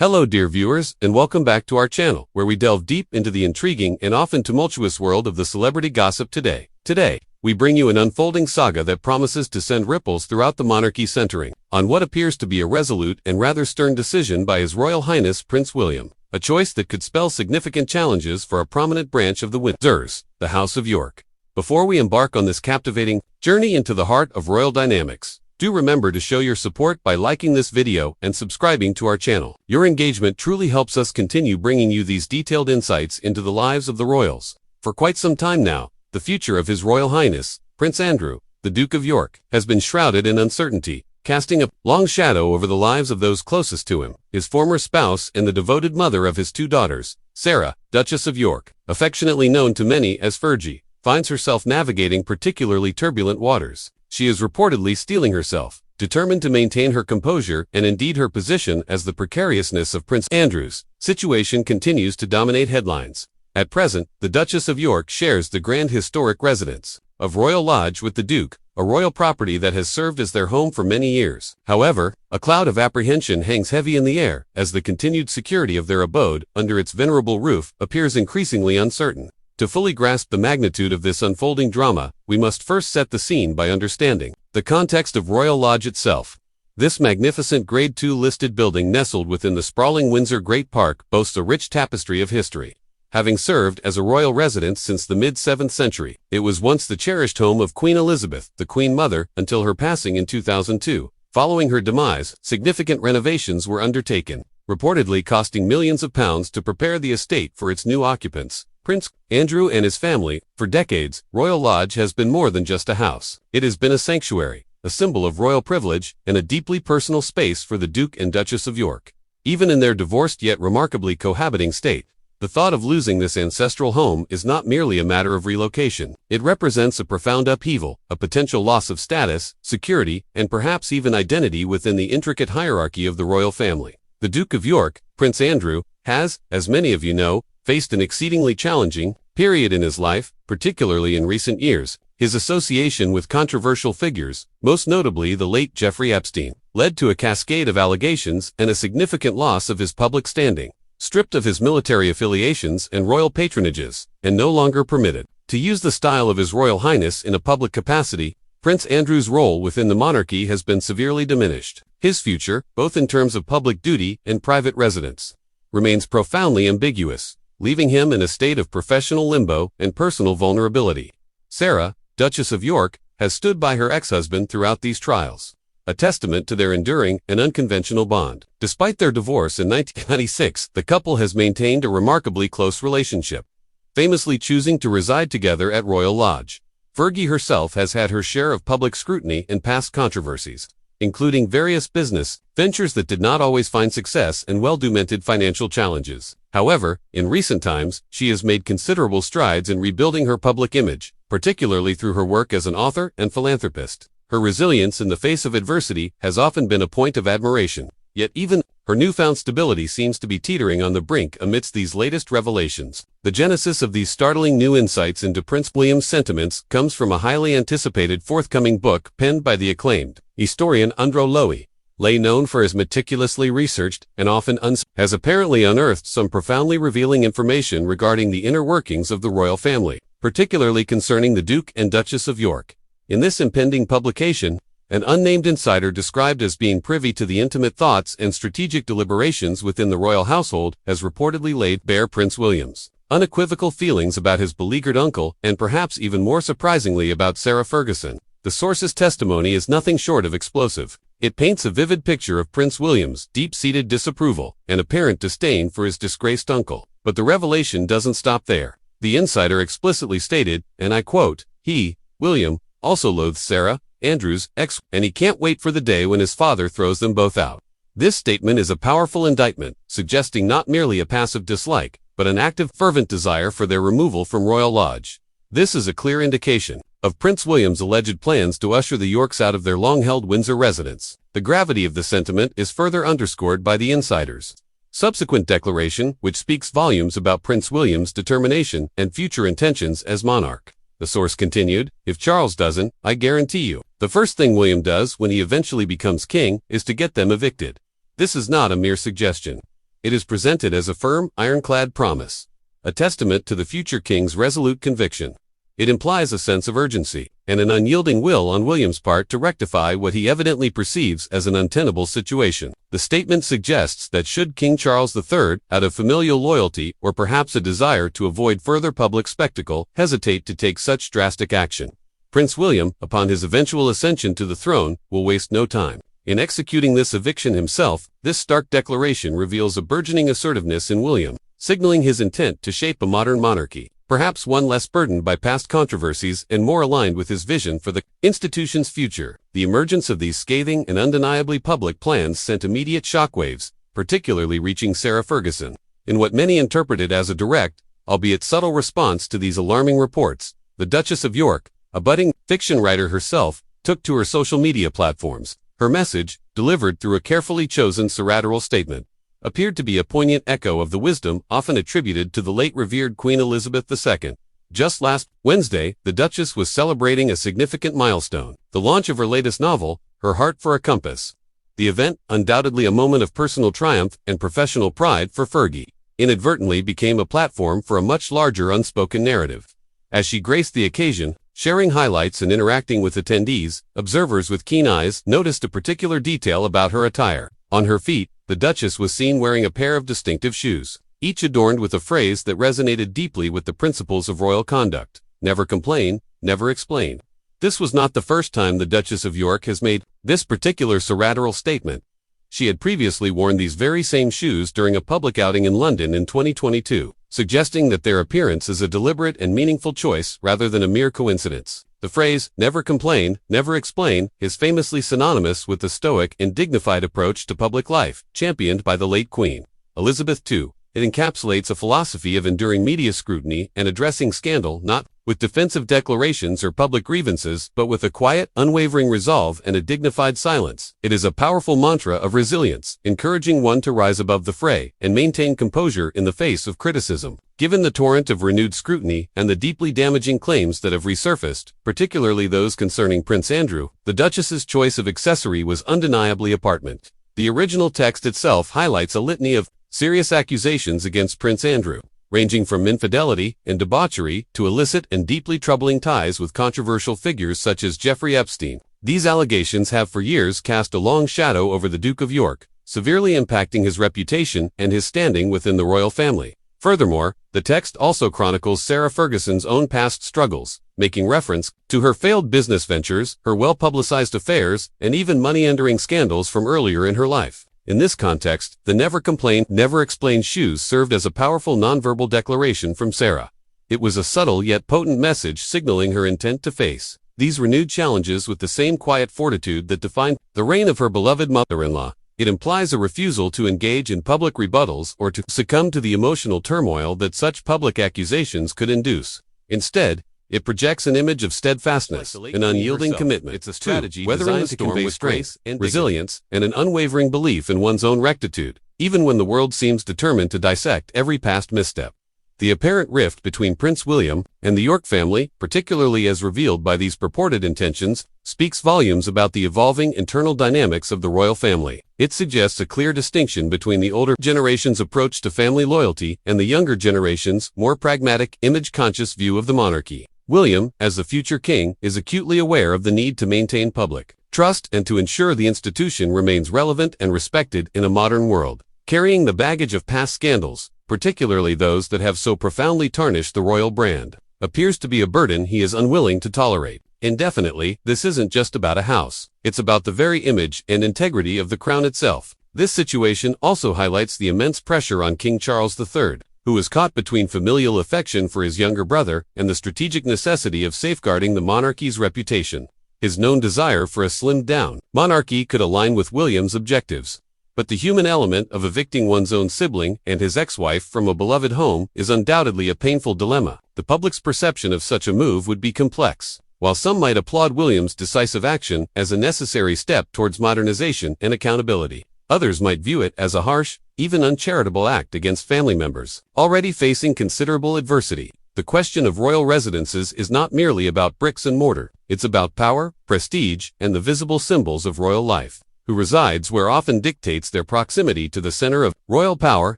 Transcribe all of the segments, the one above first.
Hello dear viewers, and welcome back to our channel, where we delve deep into the intriguing and often tumultuous world of the celebrity gossip today. Today, we bring you an unfolding saga that promises to send ripples throughout the monarchy, centering on what appears to be a resolute and rather stern decision by His Royal Highness Prince William, a choice that could spell significant challenges for a prominent branch of the Windsors, the House of York. Before we embark on this captivating journey into the heart of royal dynamics, do remember to show your support by liking this video and subscribing to our channel. Your engagement truly helps us continue bringing you these detailed insights into the lives of the royals. For quite some time now, the future of His Royal Highness, Prince Andrew, the Duke of York, has been shrouded in uncertainty, casting a long shadow over the lives of those closest to him. His former spouse and the devoted mother of his two daughters, Sarah, Duchess of York, affectionately known to many as Fergie, finds herself navigating particularly turbulent waters. She is reportedly steeling herself, determined to maintain her composure and indeed her position, as the precariousness of Prince Andrew's situation continues to dominate headlines. At present, the Duchess of York shares the grand historic residence of Royal Lodge with the Duke, a royal property that has served as their home for many years. However, a cloud of apprehension hangs heavy in the air, as the continued security of their abode under its venerable roof appears increasingly uncertain. To fully grasp the magnitude of this unfolding drama, we must first set the scene by understanding the context of Royal Lodge itself. This magnificent Grade II listed building, nestled within the sprawling Windsor Great Park, boasts a rich tapestry of history. Having served as a royal residence since the mid-7th century, it was once the cherished home of Queen Elizabeth, the Queen Mother, until her passing in 2002. Following her demise, significant renovations were undertaken, reportedly costing millions of pounds to prepare the estate for its new occupants, Prince Andrew and his family. For decades, Royal Lodge has been more than just a house. It has been a sanctuary, a symbol of royal privilege, and a deeply personal space for the Duke and Duchess of York. Even in their divorced yet remarkably cohabiting state, the thought of losing this ancestral home is not merely a matter of relocation. It represents a profound upheaval, a potential loss of status, security, and perhaps even identity within the intricate hierarchy of the royal family. The Duke of York, Prince Andrew, has, as many of you know, faced an exceedingly challenging period in his life, particularly in recent years. His association with controversial figures, most notably the late Jeffrey Epstein, led to a cascade of allegations and a significant loss of his public standing. Stripped of his military affiliations and royal patronages, and no longer permitted to use the style of His Royal Highness in a public capacity, Prince Andrew's role within the monarchy has been severely diminished. His future, both in terms of public duty and private residence, remains profoundly ambiguous, leaving him in a state of professional limbo and personal vulnerability. Sarah, Duchess of York, has stood by her ex-husband throughout these trials, a testament to their enduring and unconventional bond. Despite their divorce in 1996, the couple has maintained a remarkably close relationship, famously choosing to reside together at Royal Lodge. Fergie herself has had her share of public scrutiny and past controversies, including various business ventures that did not always find success and well-documented financial challenges. However, in recent times, she has made considerable strides in rebuilding her public image, particularly through her work as an author and philanthropist. Her resilience in the face of adversity has often been a point of admiration, yet even her newfound stability seems to be teetering on the brink amidst these latest revelations. The genesis of these startling new insights into Prince William's sentiments comes from a highly anticipated forthcoming book penned by the acclaimed historian Andrew Lowy, known for his meticulously researched and often has apparently unearthed some profoundly revealing information regarding the inner workings of the royal family, particularly concerning the Duke and Duchess of York. In this impending publication, an unnamed insider described as being privy to the intimate thoughts and strategic deliberations within the royal household has reportedly laid bare Prince William's unequivocal feelings about his beleaguered uncle, and perhaps even more surprisingly about Sarah Ferguson. The source's testimony is nothing short of explosive. It paints a vivid picture of Prince William's deep-seated disapproval and apparent disdain for his disgraced uncle. But the revelation doesn't stop there. The insider explicitly stated, and I quote, "He, William, also loathes Sarah, Andrew's ex, and he can't wait for the day when his father throws them both out." This statement is a powerful indictment, suggesting not merely a passive dislike, but an active, fervent desire for their removal from Royal Lodge. This is a clear indication of Prince William's alleged plans to usher the Yorks out of their long-held Windsor residence. The gravity of the sentiment is further underscored by the insider's subsequent declaration, which speaks volumes about Prince William's determination and future intentions as monarch. The source continued, "If Charles doesn't, I guarantee you, the first thing William does when he eventually becomes king is to get them evicted." This is not a mere suggestion. It is presented as a firm, ironclad promise, a testament to the future king's resolute conviction. It implies a sense of urgency and an unyielding will on William's part to rectify what he evidently perceives as an untenable situation. The statement suggests that should King Charles III, out of familial loyalty or perhaps a desire to avoid further public spectacle, hesitate to take such drastic action, Prince William, upon his eventual ascension to the throne, will waste no time in executing this eviction himself. This stark declaration reveals a burgeoning assertiveness in William, signaling his intent to shape a modern monarchy, perhaps one less burdened by past controversies and more aligned with his vision for the institution's future. The emergence of these scathing and undeniably public plans sent immediate shockwaves, particularly reaching Sarah Ferguson, in what many interpreted as a direct, albeit subtle response to these alarming reports. The Duchess of York, a budding fiction writer herself, took to her social media platforms. Her message, delivered through a carefully chosen sartorial statement, appeared to be a poignant echo of the wisdom often attributed to the late revered Queen Elizabeth II. Just last Wednesday, the Duchess was celebrating a significant milestone, the launch of her latest novel, Her Heart for a Compass. The event, undoubtedly a moment of personal triumph and professional pride for Fergie, inadvertently became a platform for a much larger unspoken narrative. As she graced the occasion, sharing highlights and interacting with attendees, observers with keen eyes noticed a particular detail about her attire. On her feet, the Duchess was seen wearing a pair of distinctive shoes, each adorned with a phrase that resonated deeply with the principles of royal conduct: never complain, never explain. This was not the first time the Duchess of York has made this particular sartorial statement. She had previously worn these very same shoes during a public outing in London in 2022, suggesting that their appearance is a deliberate and meaningful choice rather than a mere coincidence. The phrase, never complain, never explain, is famously synonymous with the stoic and dignified approach to public life, championed by the late Queen Elizabeth II. It encapsulates a philosophy of enduring media scrutiny and addressing scandal not with defensive declarations or public grievances, but with a quiet, unwavering resolve and a dignified silence. It is a powerful mantra of resilience, encouraging one to rise above the fray and maintain composure in the face of criticism. Given the torrent of renewed scrutiny and the deeply damaging claims that have resurfaced, particularly those concerning Prince Andrew, the Duchess's choice of accessory was undeniably apartment. The original text itself highlights a litany of serious accusations against Prince Andrew, ranging from infidelity and debauchery to illicit and deeply troubling ties with controversial figures such as Jeffrey Epstein. These allegations have for years cast a long shadow over the Duke of York, severely impacting his reputation and his standing within the royal family. Furthermore, the text also chronicles Sarah Ferguson's own past struggles, making reference to her failed business ventures, her well-publicized affairs, and even money-endering scandals from earlier in her life. In this context, the never complain, never explain shoes served as a powerful nonverbal declaration from Sarah. It was a subtle yet potent message signaling her intent to face these renewed challenges with the same quiet fortitude that defined the reign of her beloved mother-in-law. It implies a refusal to engage in public rebuttals or to succumb to the emotional turmoil that such public accusations could induce. Instead, it projects an image of steadfastness, an unyielding commitment. It's a strategy weathering the storm with grace, resilience, and an unwavering belief in one's own rectitude, even when the world seems determined to dissect every past misstep. The apparent rift between Prince William and the York family, particularly as revealed by these purported intentions, speaks volumes about the evolving internal dynamics of the royal family. It suggests a clear distinction between the older generation's approach to family loyalty and the younger generation's more pragmatic, image-conscious view of the monarchy. William, as the future king, is acutely aware of the need to maintain public trust and to ensure the institution remains relevant and respected in a modern world. Carrying the baggage of past scandals, particularly those that have so profoundly tarnished the royal brand, appears to be a burden he is unwilling to tolerate indefinitely. This isn't just about a house. It's about the very image and integrity of the crown itself. This situation also highlights the immense pressure on King Charles III, who is caught between familial affection for his younger brother and the strategic necessity of safeguarding the monarchy's reputation. His known desire for a slimmed-down monarchy could align with William's objectives, but the human element of evicting one's own sibling and his ex-wife from a beloved home is undoubtedly a painful dilemma. The public's perception of such a move would be complex. While some might applaud William's decisive action as a necessary step towards modernization and accountability, others might view it as a harsh, even uncharitable act against family members already facing considerable adversity. The question of royal residences is not merely about bricks and mortar. It's about power, prestige, and the visible symbols of royal life. who resides where often dictates their proximity to the center of royal power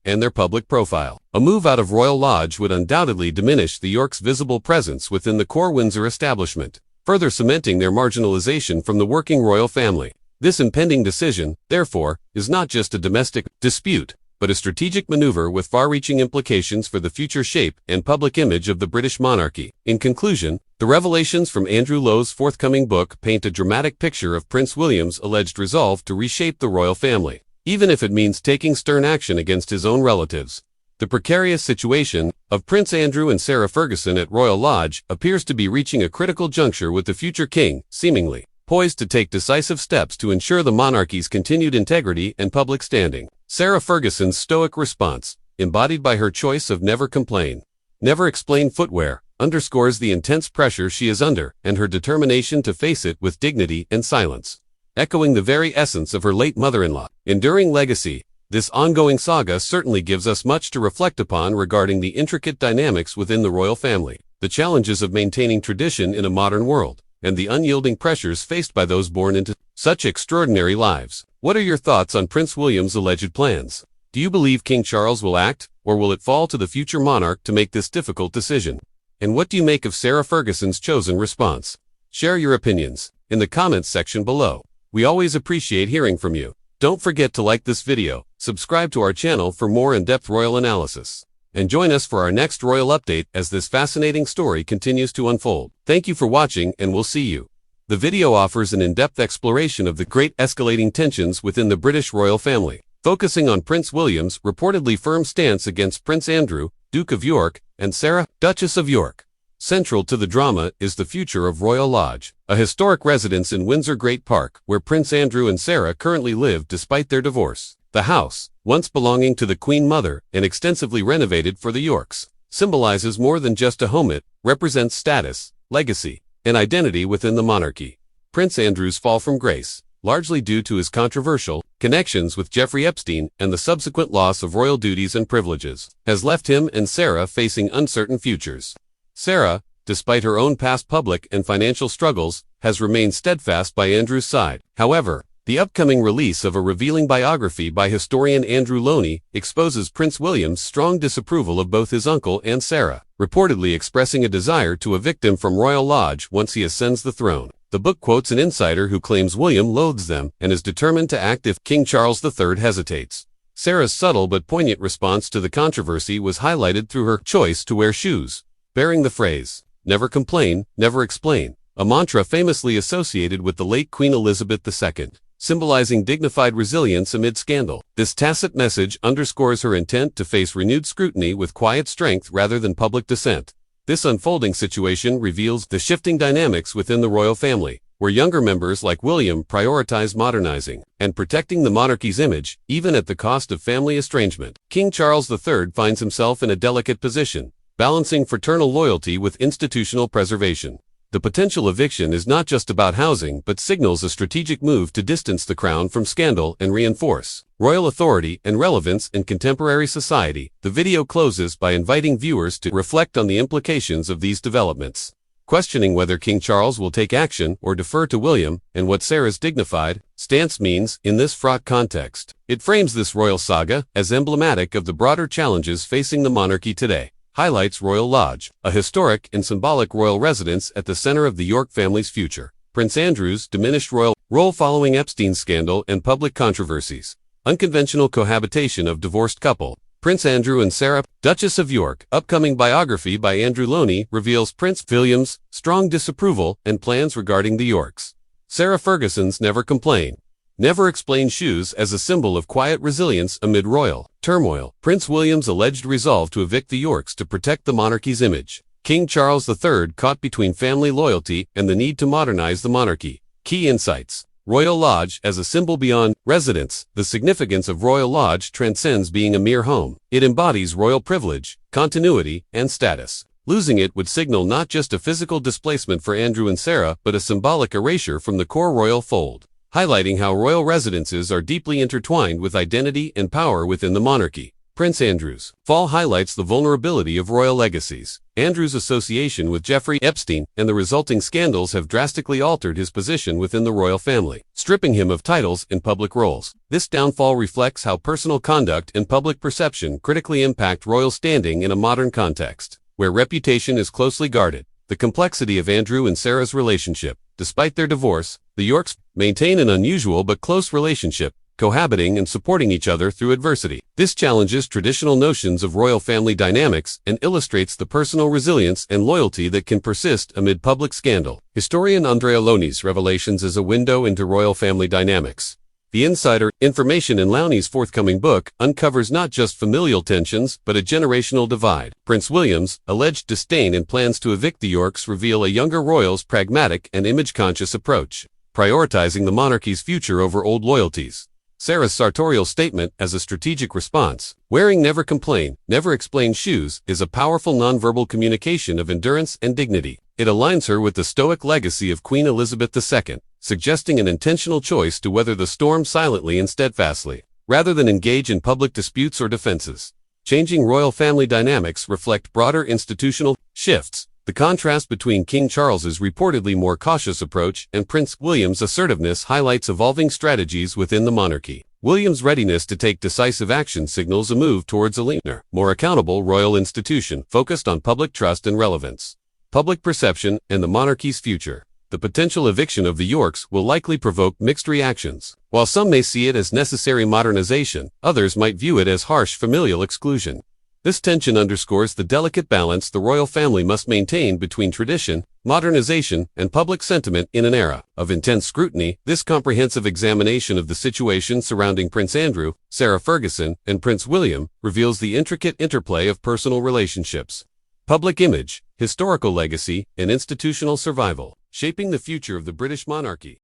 and their public profile. A move out of Royal Lodge would undoubtedly diminish the Yorks' visible presence within the core Windsor establishment, further cementing their marginalization from the working royal family. This impending decision, therefore, is not just a domestic dispute, but a strategic maneuver with far-reaching implications for the future shape and public image of the British monarchy. In conclusion, the revelations from Andrew Lowe's forthcoming book paint a dramatic picture of Prince William's alleged resolve to reshape the royal family, even if it means taking stern action against his own relatives. The precarious situation of Prince Andrew and Sarah Ferguson at Royal Lodge appears to be reaching a critical juncture, with the future king, seemingly poised to take decisive steps to ensure the monarchy's continued integrity and public standing. Sarah Ferguson's stoic response, embodied by her choice of never complain, never explain footwear, underscores the intense pressure she is under and her determination to face it with dignity and silence. Echoing the very essence of her late mother-in-law, enduring legacy, this ongoing saga certainly gives us much to reflect upon regarding the intricate dynamics within the royal family, the challenges of maintaining tradition in a modern world, and the unyielding pressures faced by those born into such extraordinary lives. What are your thoughts on Prince William's alleged plans? Do you believe King Charles will act, or will it fall to the future monarch to make this difficult decision? And what do you make of Sarah Ferguson's chosen response? Share your opinions in the comments section below. We always appreciate hearing from you. Don't forget to like this video, subscribe to our channel for more in-depth royal analysis, and join us for our next royal update as this fascinating story continues to unfold. Thank you for watching, and we'll see you. The video offers an in-depth exploration of the great escalating tensions within the British royal family, focusing on Prince William's reportedly firm stance against Prince Andrew, Duke of York, and Sarah, Duchess of York. Central to the drama is the future of Royal Lodge, a historic residence in Windsor Great Park where Prince Andrew and Sarah currently live despite their divorce. The house, once belonging to the Queen Mother and extensively renovated for the Yorks, symbolizes more than just a home. It represents status, legacy, and identity within the monarchy. Prince Andrew's fall from grace, largely due to his controversial connections with Jeffrey Epstein and the subsequent loss of royal duties and privileges, has left him and Sarah facing uncertain futures. Sarah, despite her own past public and financial struggles, has remained steadfast by Andrew's side. However, the upcoming release of a revealing biography by historian Andrew Loney exposes Prince William's strong disapproval of both his uncle and Sarah, reportedly expressing a desire to evict him from Royal Lodge once he ascends the throne. The book quotes an insider who claims William loathes them and is determined to act if King Charles III hesitates. Sarah's subtle but poignant response to the controversy was highlighted through her choice to wear shoes bearing the phrase, "Never complain, never explain," a mantra famously associated with the late Queen Elizabeth II, symbolizing dignified resilience amid scandal. This tacit message underscores her intent to face renewed scrutiny with quiet strength rather than public dissent. This unfolding situation reveals the shifting dynamics within the royal family, where younger members like William prioritize modernizing and protecting the monarchy's image, even at the cost of family estrangement. King Charles III finds himself in a delicate position, balancing fraternal loyalty with institutional preservation. The potential eviction is not just about housing but signals a strategic move to distance the crown from scandal and reinforce royal authority and relevance in contemporary society. The video closes by inviting viewers to reflect on the implications of these developments, questioning whether King Charles will take action or defer to William, and what Sarah's dignified stance means in this fraught context. It frames this royal saga as emblematic of the broader challenges facing the monarchy today. Highlights Royal Lodge, a historic and symbolic royal residence at the center of the York family's future. Prince Andrew's diminished royal role following Epstein's scandal and public controversies. Unconventional cohabitation of divorced couple. Prince Andrew and Sarah, Duchess of York. Upcoming biography by Andrew Loney reveals Prince William's strong disapproval and plans regarding the Yorks. Sarah Ferguson's Never Complain, Never Explain shoes as a symbol of quiet resilience amid royal turmoil. Prince William's alleged resolve to evict the Yorks to protect the monarchy's image. King Charles III caught between family loyalty and the need to modernize the monarchy. Key insights. Royal Lodge as a symbol beyond residence. The significance of Royal Lodge transcends being a mere home. It embodies royal privilege, continuity, and status. Losing it would signal not just a physical displacement for Andrew and Sarah, but a symbolic erasure from the core royal fold, highlighting how royal residences are deeply intertwined with identity and power within the monarchy. Prince Andrew's fall highlights the vulnerability of royal legacies. Andrew's association with Jeffrey Epstein and the resulting scandals have drastically altered his position within the royal family, stripping him of titles and public roles. This downfall reflects how personal conduct and public perception critically impact royal standing in a modern context, where reputation is closely guarded. The complexity of Andrew and Sarah's relationship. Despite their divorce, the Yorks maintain an unusual but close relationship, cohabiting and supporting each other through adversity. This challenges traditional notions of royal family dynamics and illustrates the personal resilience and loyalty that can persist amid public scandal. Historian Andrea Lowney's Revelations is a window into royal family dynamics. The insider information in Lowney's forthcoming book uncovers not just familial tensions, but a generational divide. Prince William's alleged disdain and plans to evict the Yorks reveal a younger royal's pragmatic and image-conscious approach, prioritizing the monarchy's future over old loyalties. Sarah's sartorial statement as a strategic response, wearing never complain, never explain shoes, is a powerful nonverbal communication of endurance and dignity. It aligns her with the stoic legacy of Queen Elizabeth II, suggesting an intentional choice to weather the storm silently and steadfastly, rather than engage in public disputes or defenses. Changing royal family dynamics reflect broader institutional shifts. The contrast between King Charles's reportedly more cautious approach and Prince William's assertiveness highlights evolving strategies within the monarchy. William's readiness to take decisive action signals a move towards a leaner, more accountable royal institution focused on public trust and relevance, public perception, and the monarchy's future. The potential eviction of the Yorks will likely provoke mixed reactions. While some may see it as necessary modernization, others might view it as harsh familial exclusion. This tension underscores the delicate balance the royal family must maintain between tradition, modernization, and public sentiment in an era of intense scrutiny. This comprehensive examination of the situation surrounding Prince Andrew, Sarah Ferguson, and Prince William reveals the intricate interplay of personal relationships, public image, historical legacy, and institutional survival, shaping the future of the British monarchy.